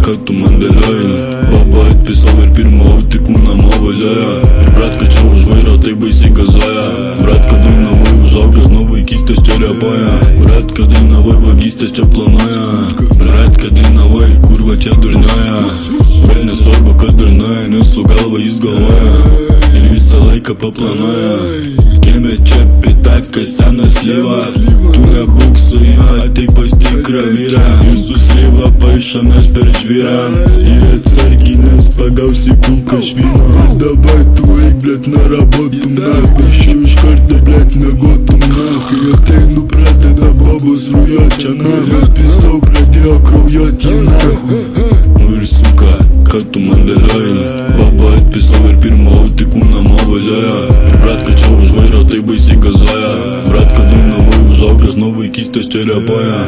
kad tu man dėliojai. Baba atpisau ir pirmą autį kūną nuvažiuoja. Ir bratka čia už vairo tai baisiai gazoja. Bratka dainavai užaugęs nuo vaikystės čia repoja. Bratka dainavai vagystės čia planuoja. Bratka dainavai kurva čia durnoja. Bet nesvarbu kad durnoja, nes su galva jis galvoja. Ir visą laiką paplanuoja. Kieme čia pitaka senas lyva. Tu nebūk su juo, ateik pas tikrą vyrą. Jūsų slyvą paišomės per žvyrą. Ir atsargiai nes pagausi kulką švyną. Davai tu eik blet na rabotum nafai. Šių iš karto blet mėgotum nafai. Ateinu pradeda bobos rujot čia nafai. Pisau pradėjo kraujot jį nafai. Nu ir suka, kad tu man dėliojai. Baba atpisau ir pirmą autį kūną nuvažiuoja. Ir bratka čia už vairo tai baisiai gazoja. Bratka dainavai užaugęs nuo vaikystės čia repoja.